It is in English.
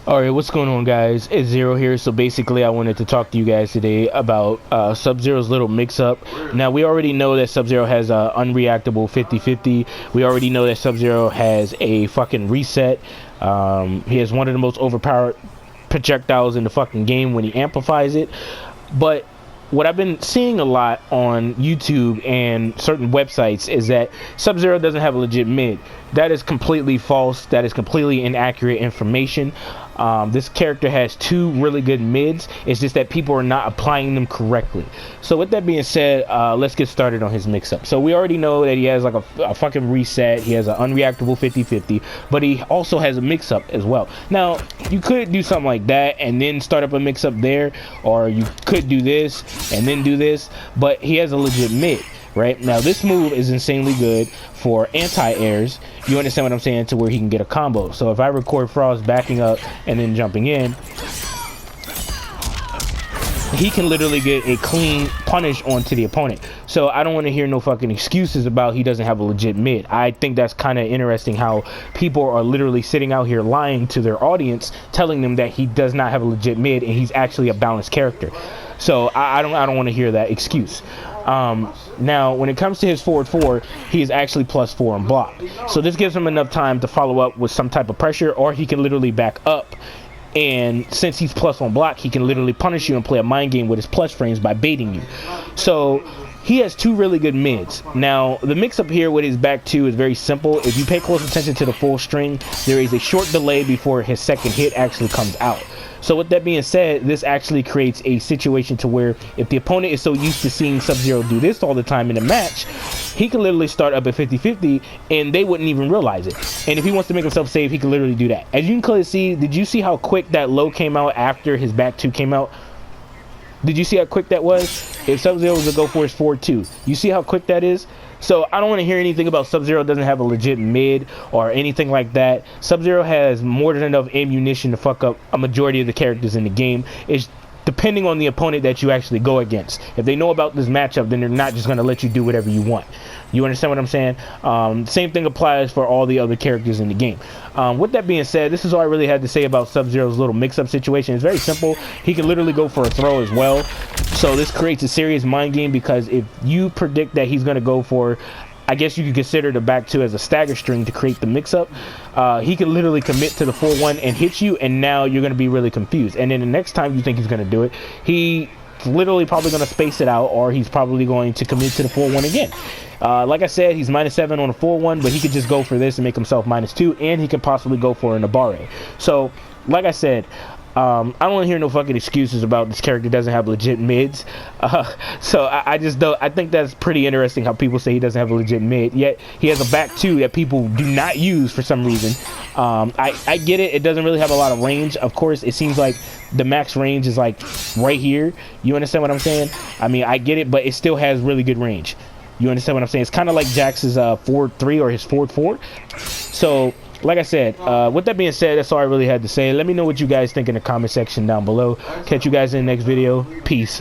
Alright, what's going on, guys? It's Zero here. So basically I wanted to talk to you guys today about Sub-Zero's little mix-up. Now, we already know that Sub-Zero has a unreactable 50-50. We already know that Sub-Zero has a fucking reset. He has one of the most overpowered projectiles in the fucking game when he amplifies it. But what I've been seeing a lot on YouTube and certain websites is that Sub-Zero doesn't have a legit mid. That is completely false. That is completely inaccurate information. This character has two really good mids. It's just that people are not applying them correctly. So with that being said, let's get started on his mix-up. So we already know that he has like a fucking reset. He has an unreactable 50-50, but he also has a mix-up as well. Now, you could do something like that and then start up a mix-up there, or you could do this and then do this, but he has a legit mid. Right now, this move is insanely good for anti-airs. You understand what I'm saying? To where he can get a combo. So if I record Frost backing up and then jumping in, he can literally get a clean punish onto the opponent. So I don't want to hear no fucking excuses about he doesn't have a legit mid. I think that's kind of interesting how people are literally sitting out here lying to their audience, telling them that he does not have a legit mid and he's actually a balanced character. So I don't want to hear that excuse. Now, when it comes to his forward 4, he is actually +4 in block. So this gives him enough time to follow up with some type of pressure, or he can literally back up. And since he's +1 block, he can literally punish you and play a mind game with his plus frames by baiting you. So he has two really good mids. Now, the mix-up here with his back 2 is very simple. If you pay close attention to the full string, there is a short delay before his second hit actually comes out. So with that being said, this actually creates a situation to where if the opponent is so used to seeing Sub-Zero do this all the time in a match, he can literally start up at 50-50 and they wouldn't even realize it. And if he wants to make himself safe, he can literally do that. As you can clearly see, did you see how quick that low came out after his back 2 came out? Did you see how quick that was? If Sub-Zero was to go for his forward 2, you see how quick that is? So I don't want to hear anything about Sub-Zero doesn't have a legit mid or anything like that. Sub-Zero has more than enough ammunition to fuck up a majority of the characters in the game. It's depending on the opponent that you actually go against. If they know about this matchup, then they're not just going to let you do whatever you want. You understand what I'm saying? Same thing applies for all the other characters in the game. With that being said, this is all I really had to say about Sub-Zero's little mix-up situation. It's very simple. He can literally go for a throw as well. So this creates a serious mind game, because if you predict that he's going to go for, I guess you could consider the back 2 as a stagger string to create the mix-up, he can literally commit to the full 1 and hit you, and now you're going to be really confused. And then the next time you think he's going to do it, he's literally probably going to space it out, or he's probably going to commit to the full 1 again. Like I said, he's -7 on a full 1, but he could just go for this and make himself -2, and he could possibly go for an Abare. So, like I said, I don't want to hear no fucking excuses about this character doesn't have legit mids. So I just don't. I think that's pretty interesting how people say he doesn't have a legit mid, yet he has a back 2 that people do not use for some reason. I get it. It doesn't really have a lot of range. Of course, it seems like the max range is like right here. You understand what I'm saying? I mean, I get it, but it still has really good range. You understand what I'm saying? It's kind of like Jax's forward 3 or his forward 4. So, like I said, with that being said, that's all I really had to say. Let me know what you guys think in the comment section down below. Catch you guys in the next video. Peace.